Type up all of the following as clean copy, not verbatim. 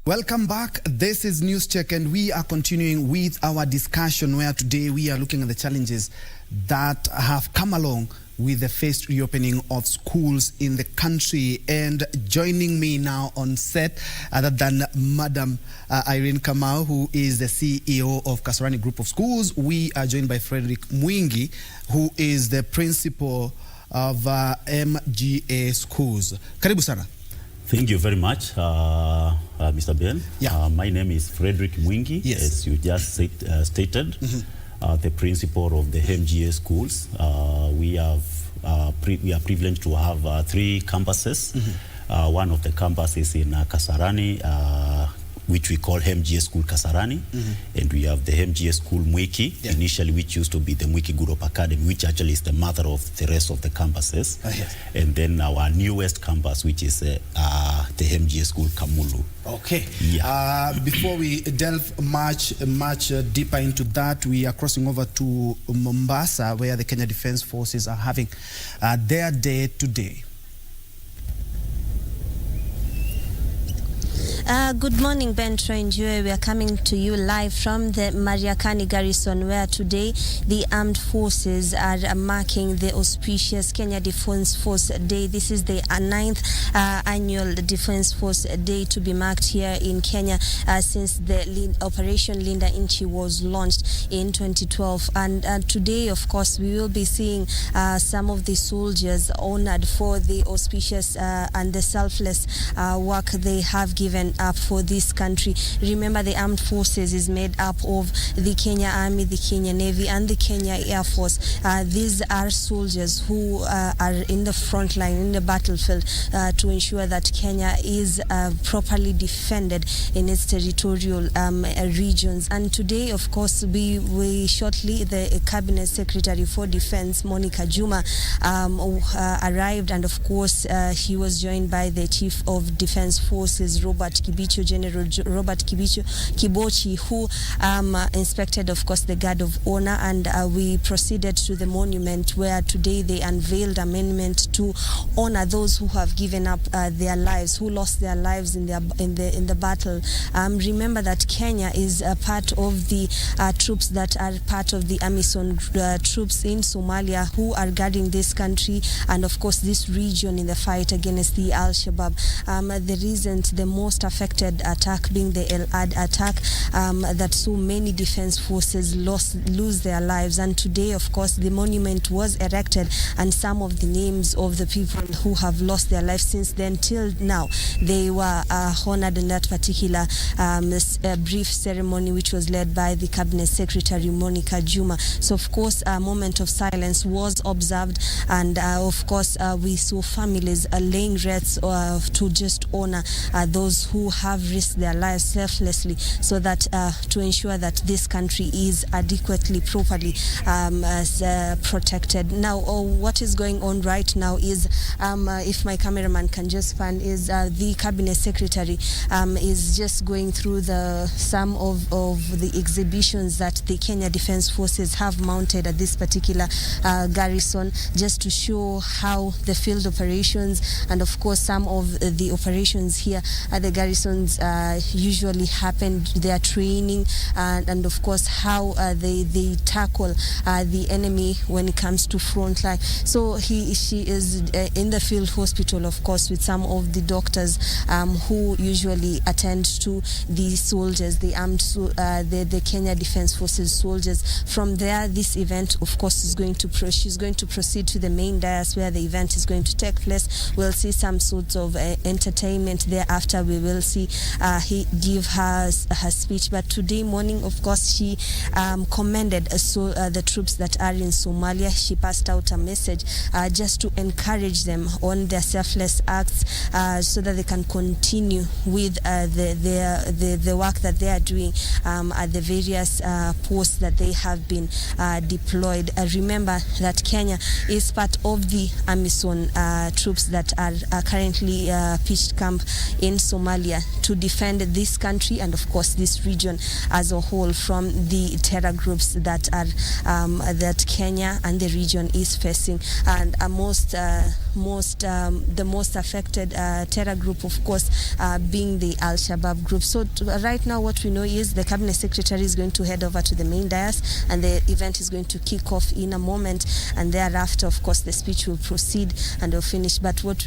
Welcome back. This is Newscheck, and we are continuing with our discussion where today we are looking at the challenges that have come along with the phased reopening of schools in the country. And joining me now on set, other than Madam Irene Kamau, who is the CEO of Kasarani Group of Schools, we are joined by Fredrick Muingi, who is the principal of MGA Schools. Karibu sana. Thank you very much, Mr. Ben. Yeah. My name is Fredrick Muingi, yes, as you just stated, the principal of the MGA Schools. We are privileged to have 3 campuses. One of the campuses in Kasarani, which we call MGA School Kasarani, and we have the MGA School Mwiki, initially, which used to be the Mwiki Group Academy, which actually is the mother of the rest of the campuses. Yes. And then our newest campus, which is the MGA School Kamulu. Okay. Yeah. Before we delve much deeper into that, we are crossing over to Mombasa, where the Kenya Defence Forces are having their day today. Good morning, Ben Troinjue. We are coming to you live from the Mariakani Garrison, where today the armed forces are marking the auspicious Kenya Defence Force Day. This is the 9th annual Defence Force Day to be marked here in Kenya since the Operation Linda Inchi was launched in 2012. And today, of course, we will be seeing some of the soldiers honored for the auspicious and the selfless work they have given up for this country. Remember, the armed forces is made up of the Kenya Army, the Kenya Navy, and the Kenya Air Force. These are soldiers who are in the front line, in the battlefield, to ensure that Kenya is properly defended in its territorial regions. And today, of course, we shortly, the Cabinet Secretary for Defense, Monica Juma, arrived, and of course, he was joined by the Chief of Defense Forces, General Robert Kibochi, who inspected, of course, the Guard of Honor, and we proceeded to the monument where today they unveiled a monument to honor those who have given up their lives, who lost their lives in the battle. Remember that Kenya is a part of the troops that are part of the AMISOM troops in Somalia, who are guarding this country and, of course, this region in the fight against the Al-Shabaab. The recent, the most affected attack being the El Ad attack, that so many defense forces lose their lives. And today, of course, the monument was erected, and some of the names of the people who have lost their lives since then till now, they were honored in that particular brief ceremony, which was led by the Cabinet Secretary Monica Juma. So, of course, a moment of silence was observed, and of course, we saw families laying wreaths to just honor those who have risked their lives selflessly, so that to ensure that this country is adequately, properly protected. Now, what is going on right now is, if my cameraman can just pan, is the Cabinet Secretary is just going through some of the exhibitions that the Kenya Defence Forces have mounted at this particular garrison, just to show how the field operations and, of course, some of the operations here at the garrisons usually happen, their training, and of course how they tackle the enemy when it comes to front line. So she is in the field hospital, of course, with some of the doctors who usually attend to the soldiers, the armed, the Kenya Defence Forces soldiers. From there, this event, of course, is going to she's going to proceed to the main dais where the event is going to take place. We'll see some sorts of entertainment thereafter. We will see he give her speech. But today morning, of course, she commended the troops that are in Somalia. She passed out a message just to encourage them on their selfless acts, so that they can continue with the work that they are doing at the various posts that they have been deployed. Remember that Kenya is part of the AMISOM troops that are currently pitched camp in Somalia to defend this country and, of course, this region as a whole from the terror groups that are that Kenya and the region is facing. And most most affected terror group, of course, being the Al-Shabaab group. So right now what we know is the Cabinet Secretary is going to head over to the main dais, and the event is going to kick off in a moment, and thereafter, of course, the speech will proceed and will finish. But what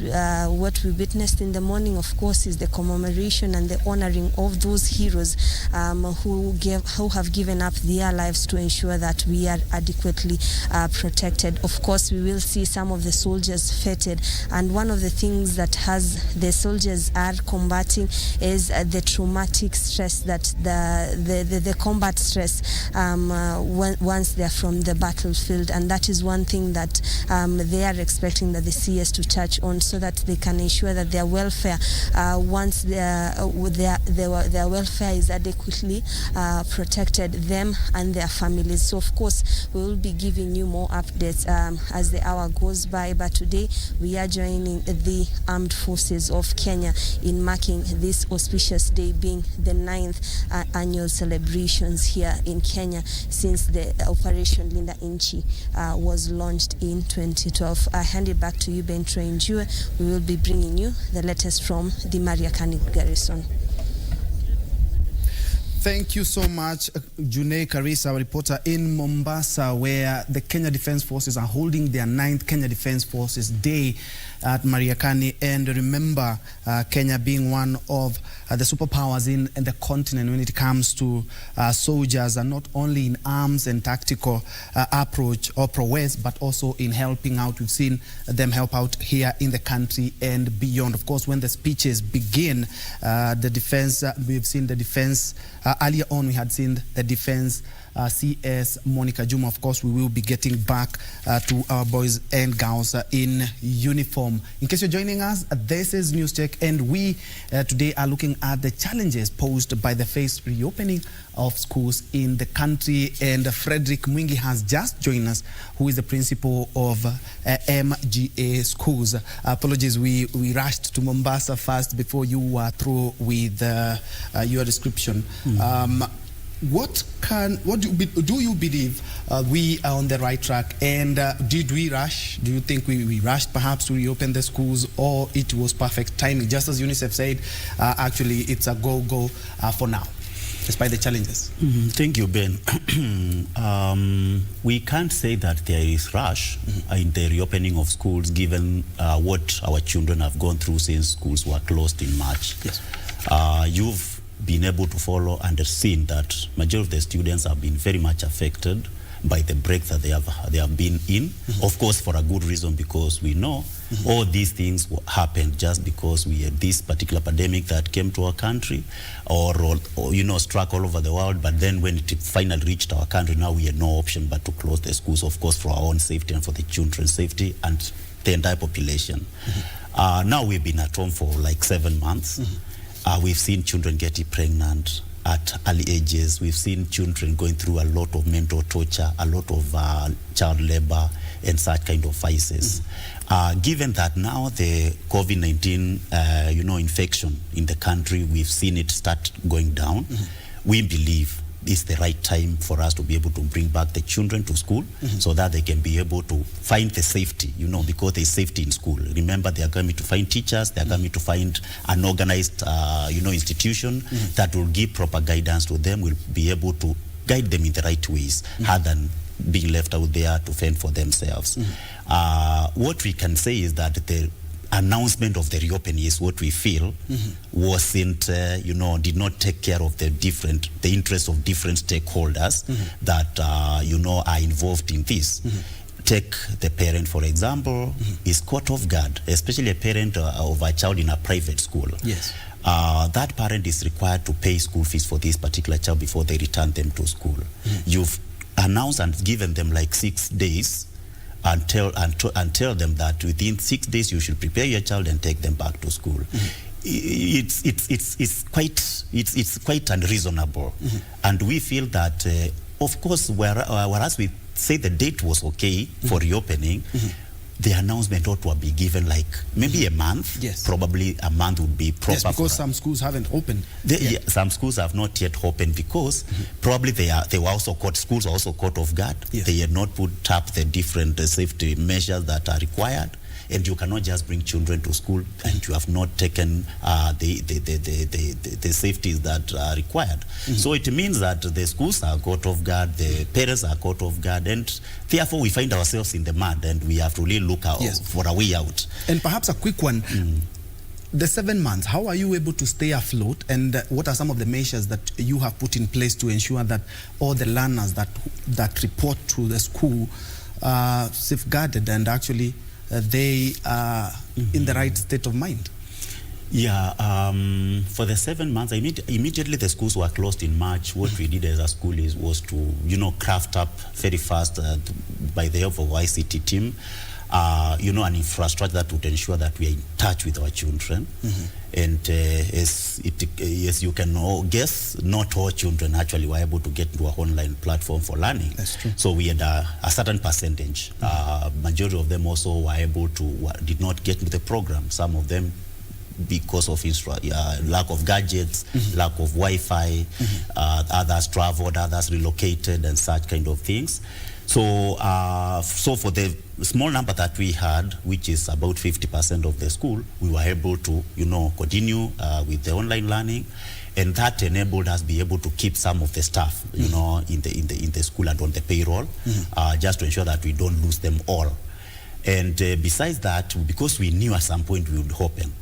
we witnessed in the morning, of course, is the commemoration and the honoring of those heroes who have given up their lives to ensure that we are adequately protected. Of course, we will see some of the soldiers feted, and one of the things that the soldiers are combating is the traumatic stress, that the combat stress once they're from the battlefield, and that is one thing that they are expecting that the CS to touch on, so that they can ensure that their welfare, once their welfare is adequately protected, them and their families. So of course we will be giving you more updates as the hour goes by, but today we are joining the Armed Forces of Kenya in marking this auspicious day, being the 9th annual celebrations here in Kenya since the Operation Linda Inchi was launched in 2012. I hand it back to you, Ben Trainjue. We will be bringing you the latest from the Mariakani garrison. Thank you so much, Junei Karisa, our reporter in Mombasa, where the Kenya Defence Forces are holding their 9th Kenya Defence Forces Day at Mariakani. And remember, Kenya being one of the superpowers in the continent when it comes to soldiers, and not only in arms and tactical approach or prowess, but also in helping out. We've seen them help out here in the country and beyond. Of course, when the speeches begin, the defense, we've seen the defense, earlier on we had seen the defense CS Monica Juma. Of course, we will be getting back to our boys and girls in uniform. In case you're joining us, this is Newscheck, and we today are looking at the challenges posed by the phased reopening of schools in the country. And Fredrick Muingi has just joined us, who is the principal of MGA schools. Apologies, we rushed to Mombasa first before you were through with your description. What do you believe we are on the right track? And did we rush? Do you think we rushed perhaps to reopen the schools, or it was perfect timing? Just as UNICEF said, actually it's a go for now, despite the challenges. Thank you, Ben. We can't say that there is rush in the reopening of schools, given what our children have gone through since schools were closed in March. Yes. You've been able to follow and seen that majority of the students have been very much affected by the break that they have been in. Of course, for a good reason, because we know all these things happened just because we had this particular pandemic that came to our country, or struck all over the world. But then when it finally reached our country, now we had no option but to close the schools, of course, for our own safety and for the children's safety and the entire population. Now we've been at home for like 7 months. We've seen children getting pregnant at early ages. We've seen children going through a lot of mental torture, a lot of child labor and such kind of vices. Given that now the COVID-19 infection in the country, we've seen it start going down, we believe it's the right time for us to be able to bring back the children to school so that they can be able to find the safety, because there's safety in school. Remember, they are going to find teachers, they are going to find an organized, institution that will give proper guidance to them, will be able to guide them in the right ways, rather than being left out there to fend for themselves. What we can say is that the announcement of the reopening is what we feel wasn't, did not take care of the interests of different stakeholders that, are involved in this. Take the parent, for example, is caught off guard, especially a parent of a child in a private school. Yes. That parent is required to pay school fees for this particular child before they return them to school. You've announced and given them like 6 days and tell them that within 6 days you should prepare your child and take them back to school. It's quite unreasonable, and we feel that of course, whereas we say the date was okay for reopening, the announcement ought to be given like maybe a month. Yes. Probably a month would be proper. Yes, because some schools haven't opened. Some schools have not yet opened because probably they were also caught. Schools are also caught off guard. Yes. They had not put up the different safety measures that are required, and you cannot just bring children to school and you have not taken the safeties that are required. So it means that the schools are caught off guard, the parents are caught off guard, and therefore we find ourselves in the mud, and we have to really look out for a way out. And perhaps a quick one. The 7 months, how are you able to stay afloat, and what are some of the measures that you have put in place to ensure that all the learners that report to the school are safeguarded and actually they are in the right state of mind? Yeah, for the 7 months, immediately the schools were closed in March. What we did as a school was to, craft up very fast by the help of ICT team, an infrastructure that would ensure that we are in touch with our children. And as you can guess, not all children actually were able to get to an online platform for learning. That's true. So we had a certain percentage. Majority of them also were able to, did not get into the program. Some of them because of lack of gadgets, lack of Wi-Fi, others traveled, others relocated, and such kind of things. So, so for the small number that we had, which is about 50% of the school, we were able to, continue with the online learning, and that enabled us be able to keep some of the staff, in the school and on the payroll, just to ensure that we don't lose them all. And besides that, because we knew at some point we would open,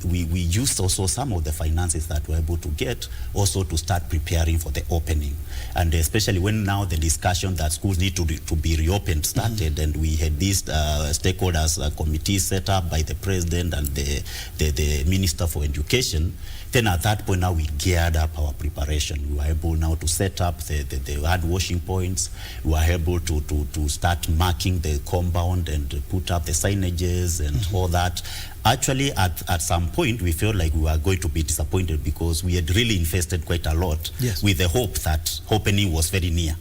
we used also some of the finances that we were able to get also to start preparing for the opening. And especially when now the discussion that schools need to be reopened started, and we had this stakeholders committee set up by the president and the Minister for Education. Then at that point now we geared up our preparation. We were able now to set up the hand washing points. We were able to start marking the compound and put up the signages and all that. Actually, at some point, we felt like we were going to be disappointed because we had really invested quite a lot with the hope that opening was very near.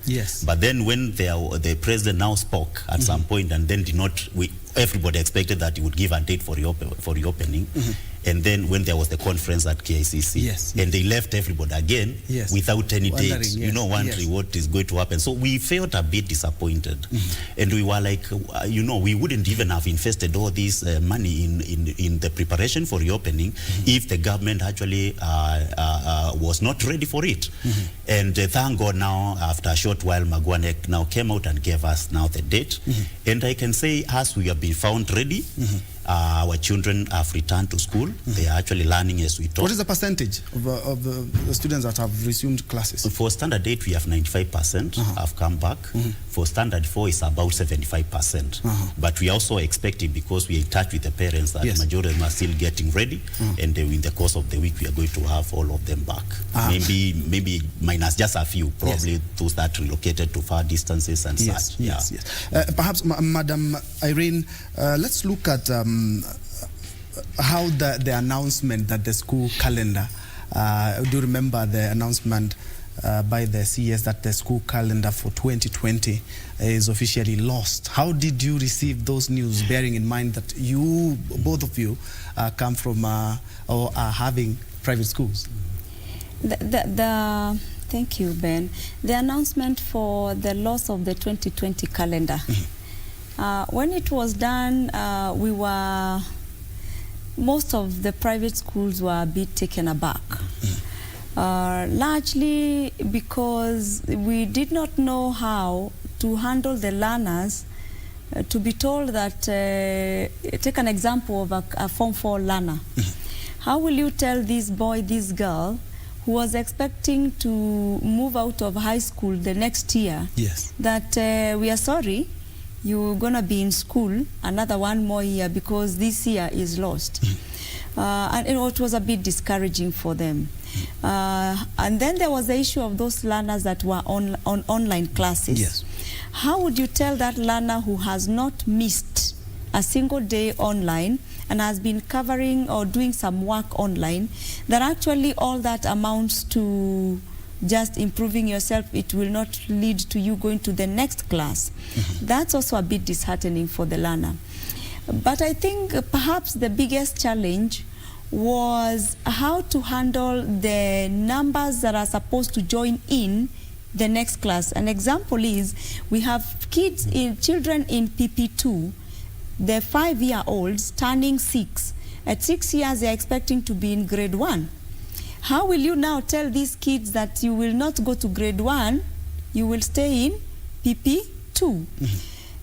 But then when the president now spoke at some point, and then everybody expected that he would give a date for reopening. And then when there was the conference at KICC, and they left everybody again without any date, wondering what is going to happen. So we felt a bit disappointed. And we were like, we wouldn't even have invested all this money in the preparation for reopening if the government actually was not ready for it. And thank God now, after a short while, Magwanek now came out and gave us now the date. And I can say, as we have been found ready, our children have returned to school. They are actually learning as we talk. What is the percentage of the students that have resumed classes? For Standard 8, we have 95% have come back. For Standard 4, it's about 75%. But we are also expecting, because we are in touch with the parents, that the majority of them are still getting ready. And in the course of the week, we are going to have all of them back. Maybe minus just a few, probably those that relocated to far distances and such. Perhaps, Madam Irene, let's look at how the announcement that the school calendar, do you remember the announcement by the CS that the school calendar for 2020 is officially lost? How did you receive those news, bearing in mind that you, both of you, come from or are having private schools? Thank you, Ben. The announcement for the loss of the 2020 calendar, when it was done, most of the private schools were a bit taken aback. Largely because we did not know how to handle the learners. To be told that, take an example of a Form 4 learner. How will you tell this boy, this girl, who was expecting to move out of high school the next year, that we are sorry, you're going to be in school another one more year because this year is lost. And it was a bit discouraging for them. And then there was the issue of those learners that were on online classes. How would you tell that learner who has not missed a single day online and has been covering or doing some work online, that actually all that amounts to just improving yourself, it will not lead to you going to the next class? That's also a bit disheartening for the learner. But I think perhaps the biggest challenge was how to handle the numbers that are supposed to join in the next class. An example is we have children in PP2 the 5-year-olds turning 6. At 6 years, they're expecting to be in grade 1. How will you now tell these kids that you will not go to grade 1, you will stay in PP2?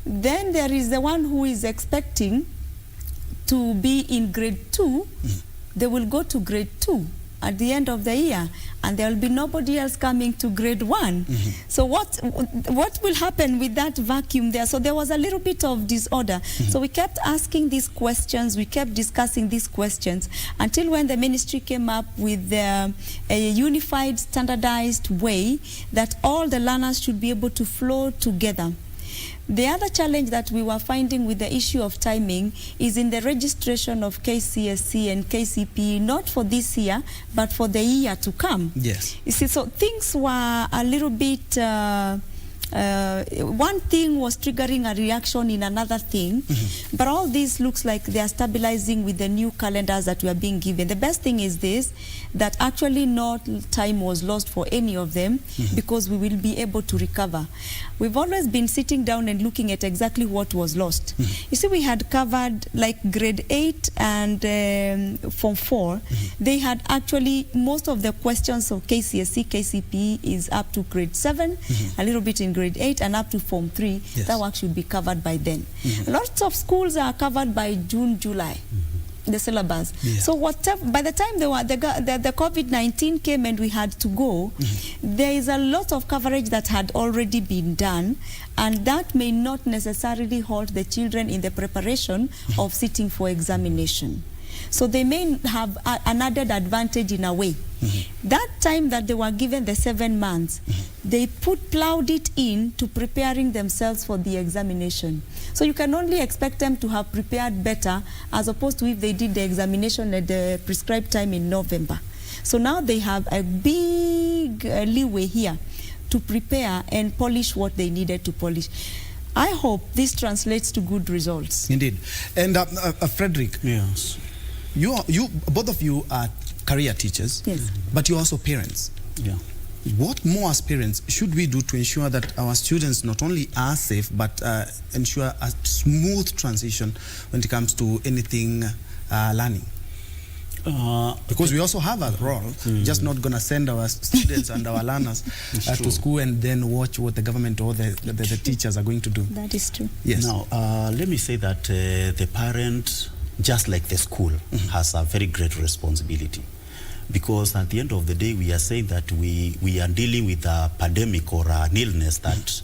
Then there is the one who is expecting to be in grade 2, they will go to grade 2 at the end of the year, and there will be nobody else coming to grade 1. So what will happen with that vacuum there? So there was a little bit of disorder. So we kept asking these questions, we kept discussing these questions, until when the ministry came up with a unified, standardized way that all the learners should be able to flow together. The other challenge that we were finding with the issue of timing is in the registration of KCSE and KCPE, not for this year, but for the year to come. Yes. You see, so things were a little bit, one thing was triggering a reaction in another thing, but all this looks like they are stabilizing with the new calendars that we are being given. The best thing is this, that actually no time was lost for any of them, because we will be able to recover. We've always been sitting down and looking at exactly what was lost. You see, we had covered like grade 8 and Form 4. They had actually, most of the questions of KCSE, KCPE is up to grade 7, a little bit in grade 8 and up to Form 3. Yes. That work should be covered by then. Lots of schools are covered by June, July. The syllabus. So whatever, by the time the COVID-19 came and we had to go, there is a lot of coverage that had already been done, and that may not necessarily halt the children in the preparation of sitting for examination. So they may have an added advantage in a way. That time that they were given the 7 months, they plowed it in to preparing themselves for the examination. So you can only expect them to have prepared better as opposed to if they did the examination at the prescribed time in November. So now they have a big leeway here to prepare and polish what they needed to polish. I hope this translates to good results. Indeed. And Fredrick, Yes. you both of you are career teachers, Yes. but you're also parents. Yeah. What more as parents should we do to ensure that our students not only are safe, but ensure a smooth transition when it comes to anything learning? Because we also have a role, just not going to send our students and our learners to school and then watch what the government or the teachers are going to do. That is true. Yes. Now, let me say that the parent, just like the school, has a very great responsibility. Because at the end of the day, we are saying that we are dealing with a pandemic or an illness that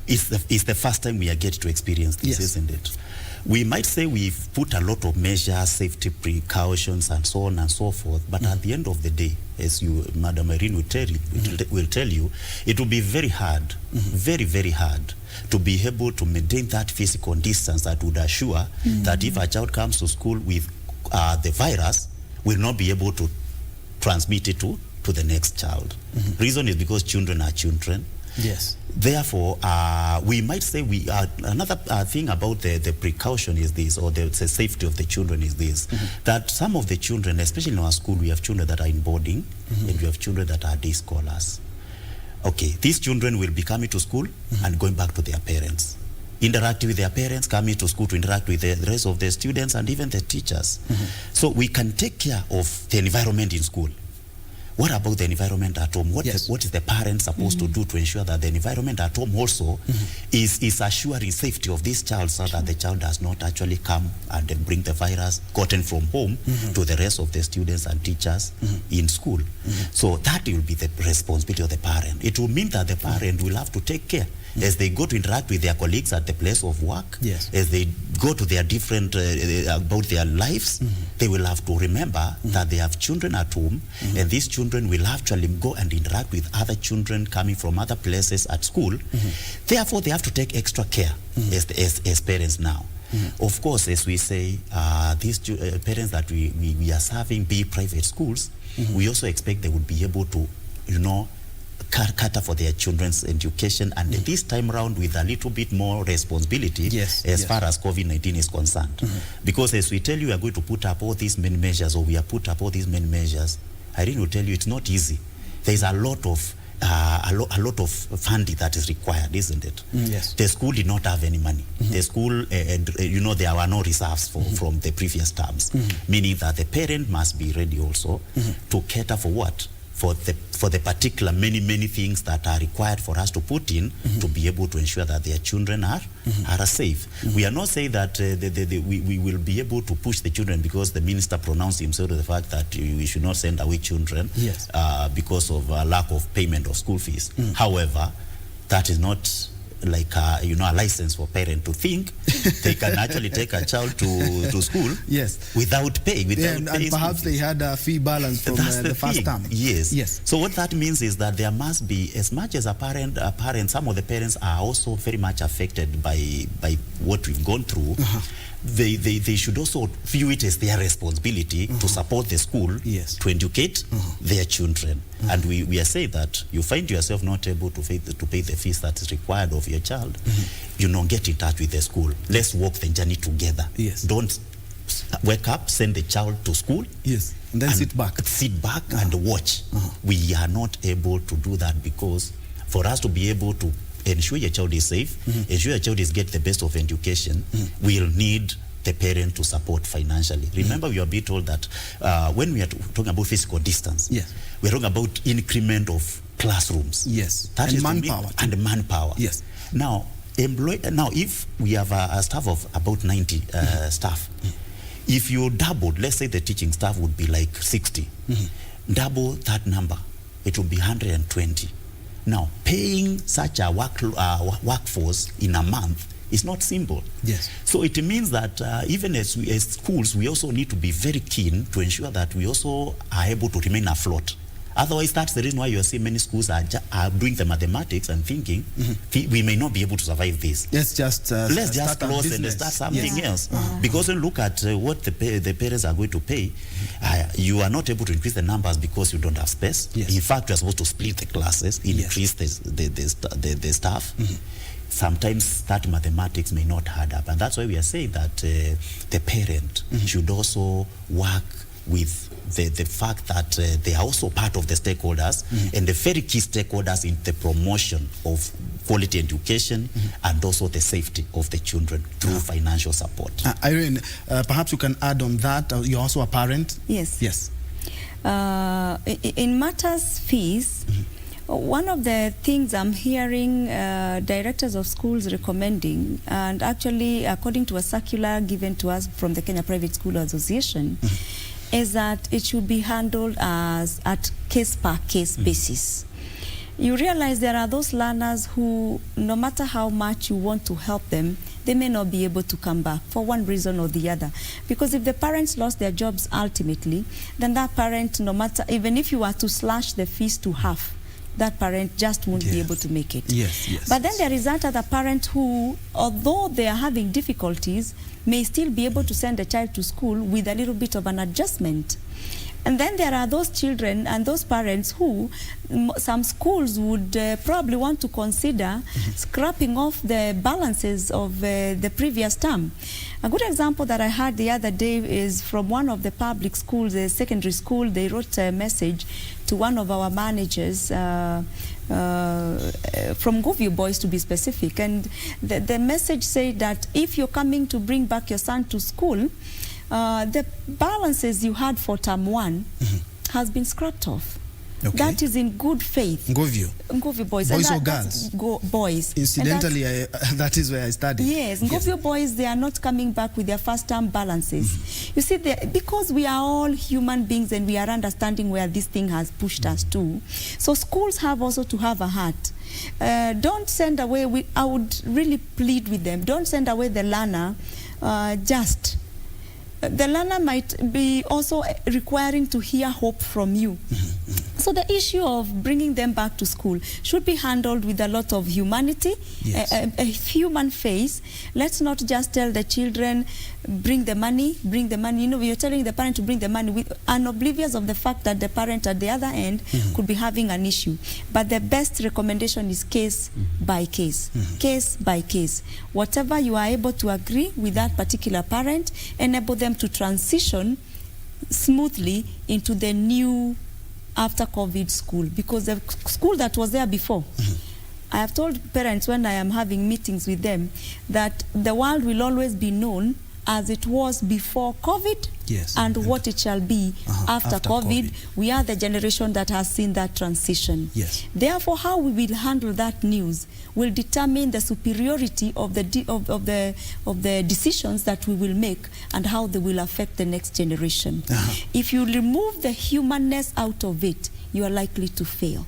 is the first time we are getting to experience this, isn't it? We might say we've put a lot of measures, safety precautions, and so on and so forth, but at the end of the day, as Madam Irene will tell you, it will be very hard, very, very hard to be able to maintain that physical distance that would assure that if a child comes to school with the virus, will not be able to transmit it to the next child. Reason is because children are children. Yes. Therefore, we might say another thing about the precaution is this, or the safety of the children is this, that some of the children, especially in our school, we have children that are in boarding, and we have children that are day scholars. Okay, these children will be coming to school and going back to their parents, interacting with their parents, coming to school to interact with the rest of the students and even the teachers. So we can take care of the environment in school. What about the environment at home? What is the parent supposed to do to ensure that the environment at home also is assuring safety of this child, so that the child does not actually come and then bring the virus gotten from home to the rest of the students and teachers in school? So that will be the responsibility of the parent. It will mean that the parent will have to take care as they go to interact with their colleagues at the place of work, as they go to their different, about their lives, they will have to remember that they have children at home, and these children will actually go and interact with other children coming from other places at school. Therefore, they have to take extra care as parents now. Of course, as we say, these parents that we are serving, be private schools, we also expect they would be able to, cater for their children's education, and this time around with a little bit more responsibility as far as COVID-19 is concerned. Because as we tell you, we are going to put up all these many measures, or we have put up all these many measures, Irene will tell you it's not easy. There's a lot of a lot of funding that is required, isn't it? Yes. The school did not have any money. The school, there were no reserves from the previous terms, meaning that the parent must be ready also to cater for what? For the particular many things that are required for us to put in to be able to ensure that their children are safe. We are not saying that we will be able to push the children because the minister pronounced himself to the fact that we should not send away children because of lack of payment of school fees. However, that is not like a license for parent to think they can actually take a child to school without paying. And perhaps they had a fee balance from the first term. Yes. So what that means is that there must be, as much as a parent, some of the parents are also very much affected by what we've gone through. They should also view it as their responsibility to support the school, to educate their children. And we are saying that you find yourself not able to pay the fees that is required of your child, get in touch with the school. Let's walk the journey together. Don't wake up, send the child to school, and then sit back and watch. We are not able to do that because for us to be able to ensure your child is safe, ensure your child is get the best of education, we'll need the parent to support financially. Remember, we are being told that when we are talking about physical distance, we're talking about increment of classrooms. That is manpower. And manpower. Now, if we have a staff of about 90 staff, if you doubled, let's say the teaching staff would be like 60, double that number, it would be 120. Now, paying such a workforce in a month is not simple. So it means that even as schools, we also need to be very keen to ensure that we also are able to remain afloat. Otherwise, that's the reason why you are seeing many schools are doing the mathematics and thinking we may not be able to survive this. Let's just close and start something else. Because when you look at what the parents are going to pay, you are not able to increase the numbers because you don't have space. In fact, you are supposed to split the classes, increase the staff. Sometimes that mathematics may not add up, and that's why we are saying that the parent should also work with the fact that they are also part of the stakeholders and the very key stakeholders in the promotion of quality education and also the safety of the children through financial support. Irene, perhaps you can add on that. You're also a parent. Yes. In matters fees, one of the things I'm hearing directors of schools recommending, and actually according to a circular given to us from the Kenya Private School Association, is that it should be handled as at case-per-case basis. You realize there are those learners who, no matter how much you want to help them, they may not be able to come back for one reason or the other. Because if the parents lost their jobs ultimately, then that parent, no matter, even if you were to slash the fees to half, that parent just won't be able to make it. But then there is that other parent who, although they are having difficulties, may still be able to send a child to school with a little bit of an adjustment. And then there are those children and those parents who some schools would probably want to consider scrapping off the balances of the previous term. A good example that I heard the other day is from one of the public schools, a secondary school. They wrote a message to one of our managers from Govio Boys, to be specific. And the message said that if you're coming to bring back your son to school, the balances you had for term 1 has been scrapped off. That is in good faith. Govio Boys. Boys or girls? Boys. Incidentally, that is where I studied. Yes, Govio Boys, they are not coming back with their first term balances. You see, because we are all human beings and we are understanding where this thing has pushed us to. So schools have also to have a heart. Don't send away, I would really plead with them, don't send away the learner the learner might be also requiring to hear hope from you. So the issue of bringing them back to school should be handled with a lot of humanity, a human face. Let's not just tell the children, bring the money. You know, you're telling the parent to bring the money, and oblivious of the fact that the parent at the other end could be having an issue. But the best recommendation is case by case, case by case. Whatever you are able to agree with that particular parent, enable them to transition smoothly into the new after COVID school, because the school that was there before, I have told parents when I am having meetings with them that the world will always be known as it was before COVID, and what it shall be after COVID. We are the generation that has seen that transition. Therefore, how we will handle that news will determine the superiority of the decisions that we will make and how they will affect the next generation. If you remove the humanness out of it, you are likely to fail.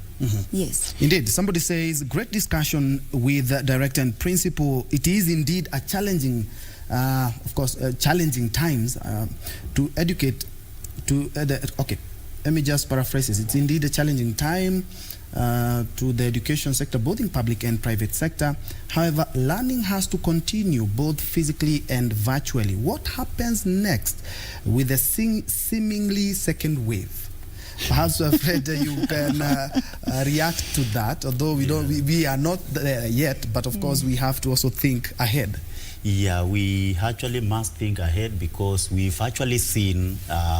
Yes. Indeed. Somebody says, great discussion with the director and principal. It is indeed a challenging, of course, challenging times to educate. Okay, let me just paraphrase this. It's indeed a challenging time to the education sector, both in public and private sector. However, learning has to continue both physically and virtually. What happens next with the seemingly second wave? Perhaps, Fred, you can react to that, although we are not there yet, but of course we have to also think ahead. Yeah, we actually must think ahead, because we've actually seen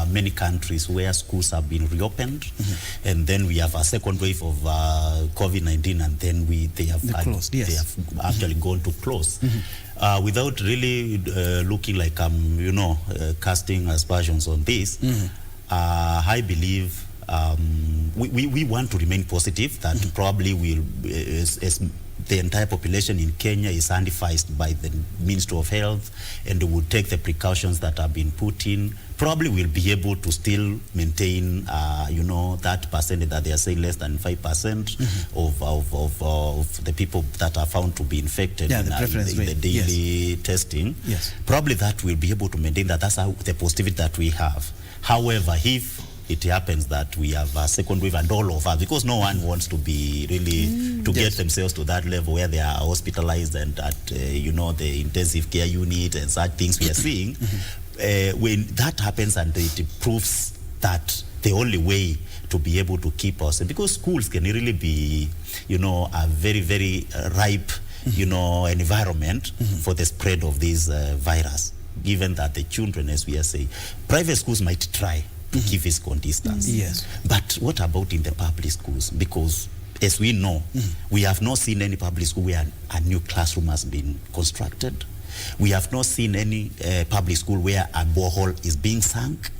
many countries where schools have been reopened, and then we have a second wave of COVID-19, and then they have actually gone to close. Without really looking like I'm, casting aspersions on this. I believe we want to remain positive that probably will, as the entire population in Kenya is sanitized by the Ministry of Health, and they will take the precautions that have been put in, probably will be able to still maintain, that percentage that they are saying, less than 5% of the people that are found to be infected in the daily testing. Probably that will be able to maintain that. That's how the positivity that we have. However, if it happens that we have a second wave and all of us, because no one wants to be really to get themselves to that level where they are hospitalized and at the intensive care unit and such things we are seeing. When that happens, and it proves that the only way to be able to keep us, because schools can really be a very, very ripe environment for the spread of this virus, given that the children, as we are saying, private schools might try to keep physical distance. But what about in the public schools? Because as we know, we have not seen any public school where a new classroom has been constructed. We have not seen any public school where a borehole is being sunk,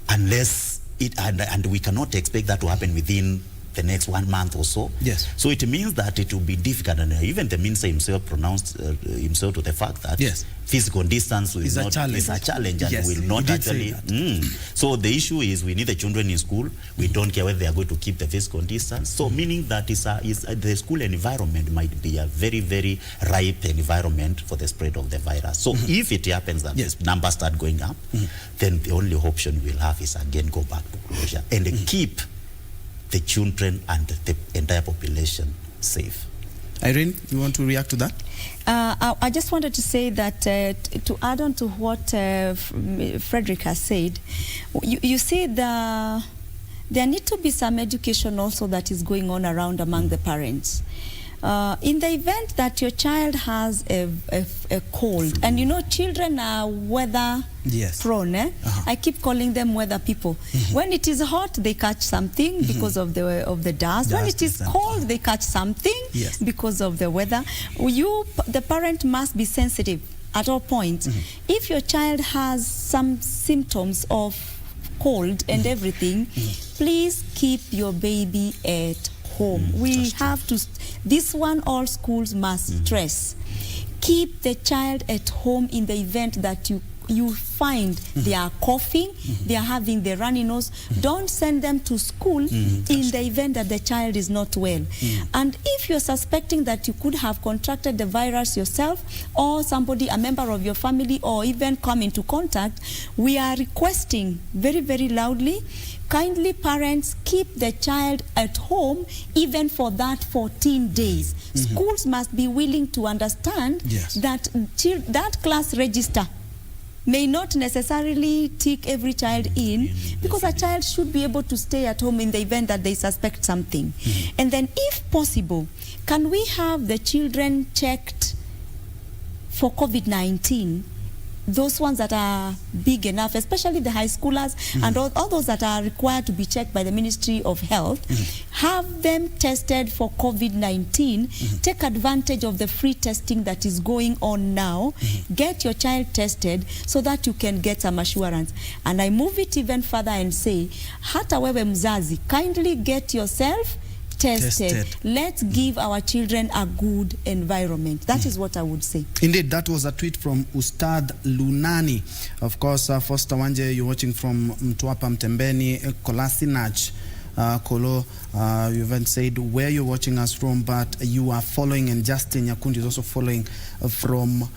unless and we cannot expect that to happen within the next 1 month or so. So it means that it will be difficult, and even the minister himself pronounced himself to the fact that physical distance is a challenge and will not actually. So the issue is we need the children in school. We don't care whether they are going to keep the physical distance. So meaning that the school environment might be a very, very ripe environment for the spread of the virus. So if it happens that the numbers start going up, then the only option we'll have is again go back to closure and keep the children and the entire population safe. Irene, you want to react to that? I just wanted to say that to add on to what Fredrick has said, you see there need to be some education also that is going on around among the parents. In the event that your child has a cold, and children are weather prone, I keep calling them weather people. When it is hot, they catch something because of the dust. When it is cold, they catch something because of the weather. The parent must be sensitive at all points. If your child has some symptoms of cold and everything, please keep your baby at home. We have to, this one all schools must stress. Keep the child at home in the event that you find they are coughing, they are having the runny nose. Don't send them to school in the event that the child is not well. And if you're suspecting that you could have contracted the virus yourself, or somebody, a member of your family, or even come into contact, we are requesting very, very loudly, kindly parents, keep the child at home even for that 14 days. Schools must be willing to understand that that class register may not necessarily take every child in, because a child should be able to stay at home in the event that they suspect something. And then if possible, can we have the children checked for COVID-19 those ones that are big enough, especially the high schoolers and all those that are required to be checked by the Ministry of Health, have them tested for COVID-19. Take advantage of the free testing that is going on now. Get your child tested so that you can get some assurance. And I move it even further and say, hata wewe mzazi, kindly get yourself tested. Let's give our children a good environment. That is what I would say. Indeed, that was a tweet from Ustad Lunani. Of course, Foster Wanje, you're watching from Mtwapa Mtembeni, Kolasinach, Kolo. You haven't said where you're watching us from, but you are following, and Justin Nyakundi is also following from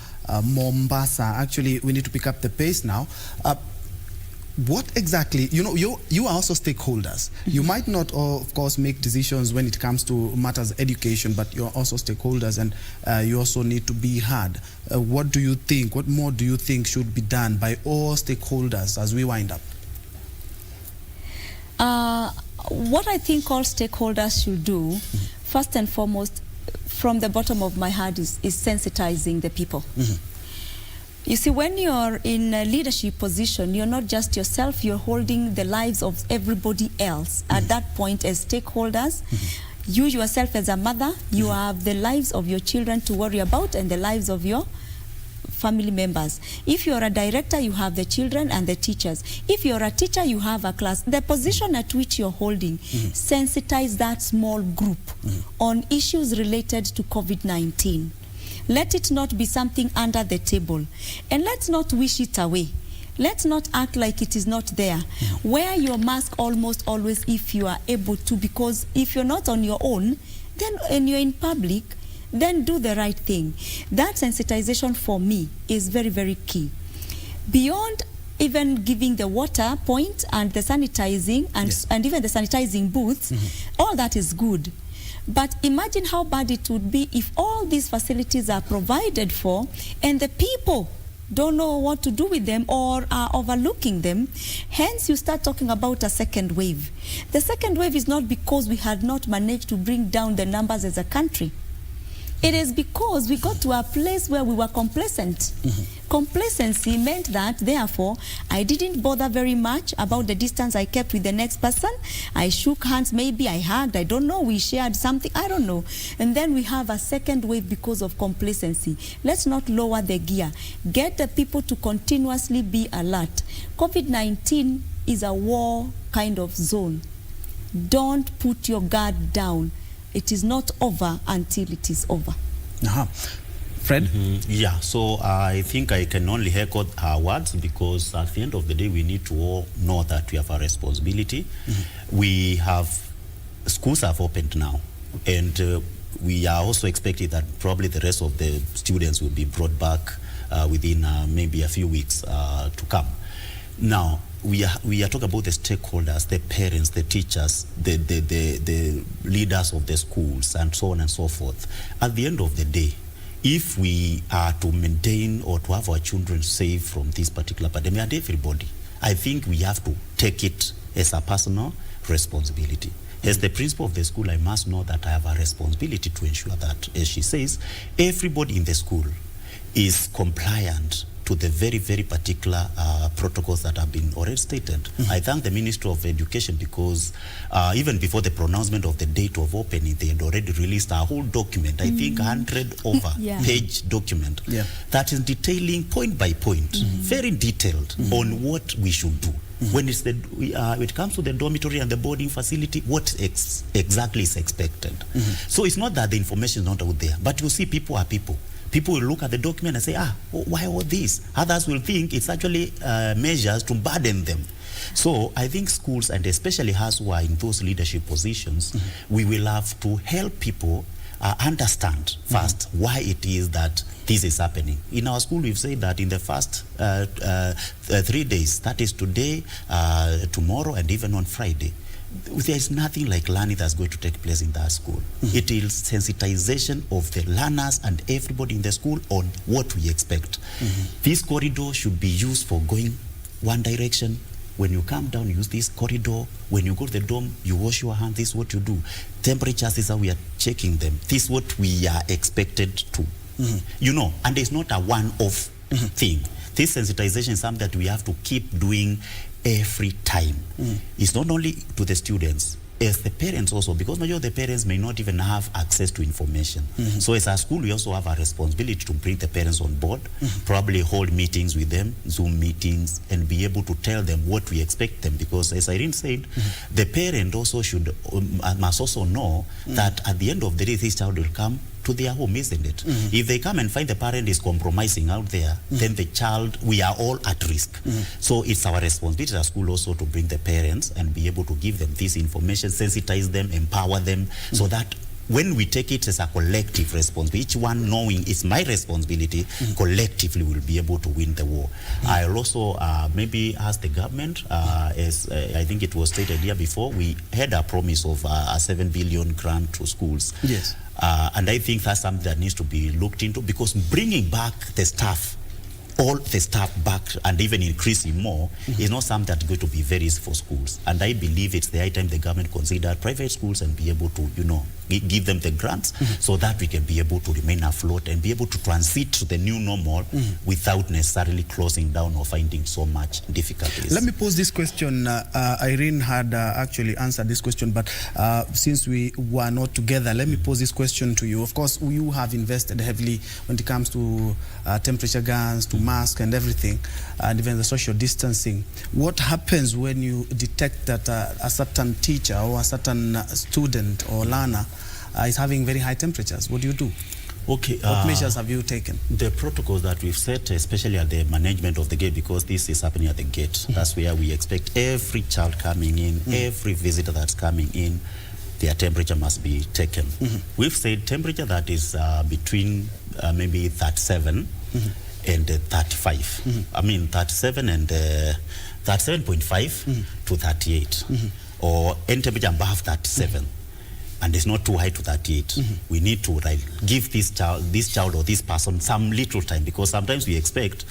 Mombasa. Actually, we need to pick up the pace now. What exactly, you know, you are also stakeholders. You might not, of course, make decisions when it comes to matters education, but you're also stakeholders, and you also need to be heard. What do you think, what more do you think should be done by all stakeholders as we wind up? What I think all stakeholders should do, first and foremost, from the bottom of my heart, is sensitizing the people. You see, when you're in a leadership position, you're not just yourself, you're holding the lives of everybody else. At that point, as stakeholders, you yourself as a mother, you have the lives of your children to worry about and the lives of your family members. If you're a director, you have the children and the teachers. If you're a teacher, you have a class. The position at which you're holding, sensitize that small group on issues related to COVID-19. Let it not be something under the table. And let's not wish it away. Let's not act like it is not there. Wear your mask almost always if you are able to, because if you're not on your own, then and you're in public, then do the right thing. That sensitization for me is very, very key. Beyond even giving the water point and the sanitizing and even the sanitizing booths, all that is good. But imagine how bad it would be if all these facilities are provided for and the people don't know what to do with them or are overlooking them. Hence, you start talking about a second wave. The second wave is not because we had not managed to bring down the numbers as a country. It is because we got to a place where we were complacent. Complacency meant that, therefore, I didn't bother very much about the distance I kept with the next person. I shook hands, maybe I hugged, I don't know, we shared something, I don't know. And then we have a second wave because of complacency. Let's not lower the gear. Get the people to continuously be alert. COVID-19 is a war kind of zone. Don't put your guard down. It is not over until it is over. Fred? Yeah, so I think I can only echo her words, because at the end of the day, we need to all know that we have a responsibility. We have, schools have opened now, and we are also expecting that probably the rest of the students will be brought back within maybe a few weeks to come. Now, we are talking about the stakeholders, the parents, the teachers, the leaders of the schools, and so on and so forth. At the end of the day, if we are to maintain or to have our children safe from this particular pandemic, and everybody, I think we have to take it as a personal responsibility. As the principal of the school, I must know that I have a responsibility to ensure that, as she says, everybody in the school is compliant to the very, very particular protocols that have been already stated. I thank the Ministry of Education, because even before the pronouncement of the date of opening, they had already released a whole document, I think 100 over page document, that is detailing point by point, very detailed on what we should do. When it's it comes to the dormitory and the boarding facility, what exactly is expected. So it's not that the information is not out there, but you see, people are people. People will look at the document and say, why all this? Others will think it's actually measures to burden them. So I think schools, and especially us who are in those leadership positions, we will have to help people understand first why it is that this is happening. In our school, we've said that in the first 3 days, that is today, tomorrow, and even on Friday, there is nothing like learning that's going to take place in that school. It is sensitization of the learners and everybody in the school on what we expect. This corridor should be used for going one direction. When you come down, use this corridor. When you go to the dorm, you wash your hands. This is what you do. Temperatures is how we are checking them. This is what we are expected to. You know, and it's not a one-off thing. this sensitization is something that we have to keep doing every time. It's not only to the students, as the parents also, because majority of the parents may not even have access to information. So as a school, we also have a responsibility to bring the parents on board, probably hold meetings with them, Zoom meetings, and be able to tell them what we expect them. Because as Irene said, the parent also must also know that at the end of the day, this child will come to their home, isn't it? If they come and find the parent is compromising out there, then the child, we are all at risk. So it's our responsibility as a school also to bring the parents and be able to give them this information, sensitize them, empower them, so that when we take it as a collective responsibility, each one knowing it's my responsibility, collectively we'll be able to win the war. I'll also maybe ask the government, as I think it was stated here before, we had a promise of a 7 billion grant to schools. Yes. And I think that's something that needs to be looked into, because bringing back the staff, all the staff back and even increasing more is not something that's going to be very easy for schools. And I believe it's the high time the government consider private schools and be able to, you know, give them the grants so that we can be able to remain afloat and be able to transit to the new normal without necessarily closing down or finding so much difficulties. Let me pose this question. Irene had actually answered this question, but since we were not together, let me pose this question to you. Of course, you have invested heavily when it comes to temperature guns, to masks and everything, and even the social distancing. What happens when you detect that a certain teacher or a certain student or learner is having very high temperatures? What do you do? Okay. What measures have you taken? The protocols that we've set, especially at the management of the gate, because this is happening at the gate, that's where we expect every child coming in, every visitor that's coming in, their temperature must be taken. We've said temperature that is between maybe 37 and 35. I mean 37 and 37.5 to 38, or any temperature above 37. And it's not too high to 38. We need to give this child or this person some little time, because sometimes we expect,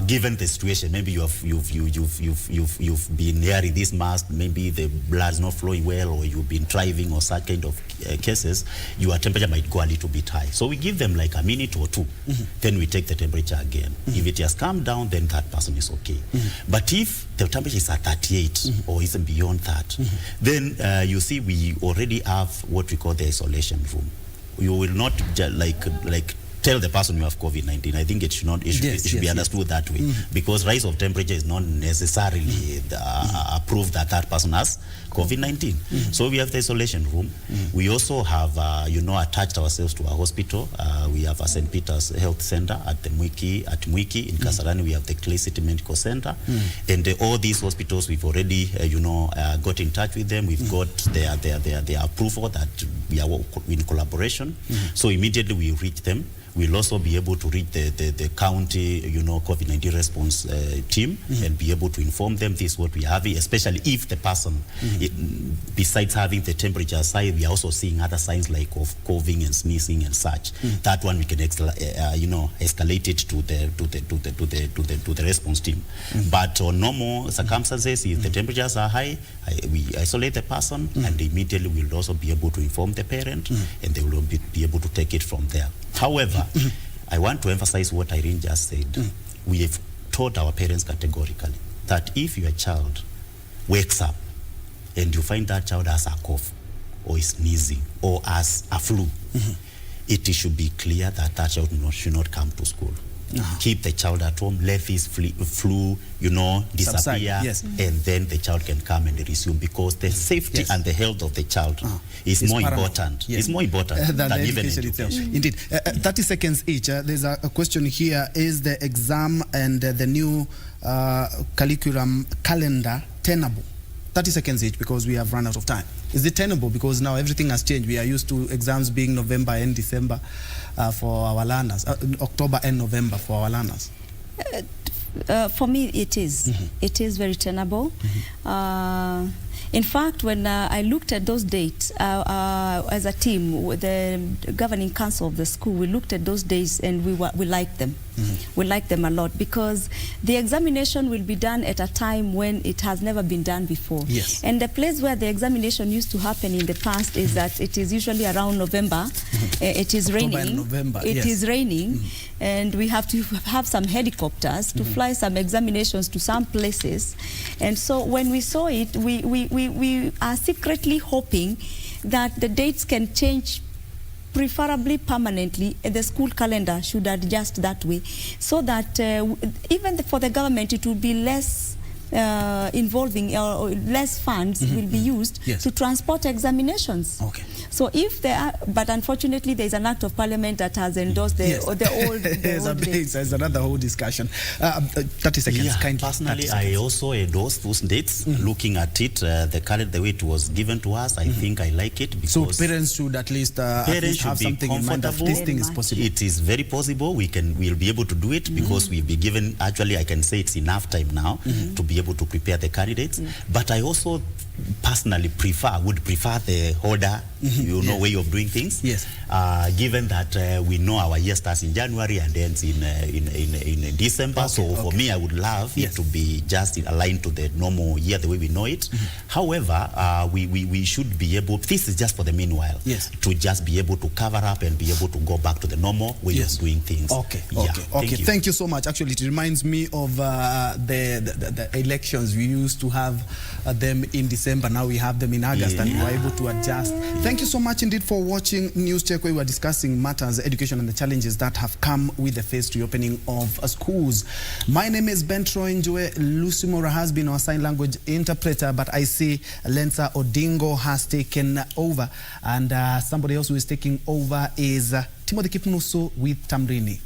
given the situation, maybe you've been wearing this mask, maybe the blood's not flowing well, or you've been driving or such kind of cases, your temperature might go a little bit high. So we give them like a minute or two, then we take the temperature again. If it has come down, then that person is okay. But if the temperature is at 38 or even beyond that, then you see we already have what we call the isolation room. You will not like tell the person you have COVID-19. I think it should not. It should be understood that way, because rise of temperature is not necessarily proof that that person has COVID-19. So we have the isolation room. We also have, attached ourselves to a hospital. We have a St. Peter's Health Center at Muingi in Kasarani. We have the Clay City Medical Center, and all these hospitals we've already, got in touch with them. We've got their approval that we are in collaboration. So immediately we reach them. We'll also be able to reach the county, COVID-19 response team and be able to inform them this is what we are having, especially if the person, besides having the temperature side, we are also seeing other signs like of coughing and sneezing and such. That one we can, escalate it to the response team. But on normal circumstances, if the temperatures are high, we isolate the person, and immediately we'll also be able to inform the parent, and they will be able to take it from there. However, I want to emphasize what Irene just said. We have told our parents categorically that if your child wakes up and you find that child has a cough or is sneezing or has a flu, it should be clear that that child should not come to school. Keep the child at home, let this flu, disappear, and then the child can come and resume, because the safety and the health of the child is more important. It's more important than even education. Indeed. 30 seconds each. There's a question here. Is the exam and the new curriculum calendar tenable? 30 seconds each, because we have run out of time. Is it tenable? Because now everything has changed. We are used to exams being November and December for our learners, October and November for our learners. For me, it is. It is very tenable. In fact, when I looked at those dates as a team, with the governing council of the school, we looked at those days and we liked them. We like them a lot because the examination will be done at a time when it has never been done before. Yes. And the place where the examination used to happen in the past is that it is usually around November. It is October raining. and November, It yes. is raining, and we have to have some helicopters to fly some examinations to some places. And so when we saw it, we are secretly hoping that the dates can change, preferably permanently. The school calendar should adjust that way, so that even for the government it will be less involving, or less funds will be used to transport examinations. Okay. So if there are, but unfortunately there is an act of parliament that has endorsed the old dates. There's another whole discussion. 30 seconds. Yeah, Kind personally, 30 seconds. I also endorse those dates. Looking at it, the way it was given to us, I think I like it because So parents should at least have should be something in mind that comfortable. this thing is possible. It is very possible. We'll be able to do it because we'll be given, actually I can say it's enough time now to be able to prepare the candidates. But I also personally would prefer the order, way of doing things. Yes. Given that we know our year starts in January and ends in December. Okay, so for me, I would love it to be just aligned to the normal year, the way we know it. However, we should be able, this is just for the meanwhile, to just be able to cover up and be able to go back to the normal way of doing things. Okay, Yeah, okay. Thank you so much. Actually, it reminds me of the elections. We used to have them in December. Now we have them in August, and we were able to adjust. Thank you so much indeed for watching News Check, where we are discussing matters, education, and the challenges that have come with the phased reopening of schools. My name is Ben Troy Njue. Lucy Mora has been our sign language interpreter, but I see Lensa Odingo has taken over, and somebody else who is taking over is Timothy Kipnusu with Tamrini.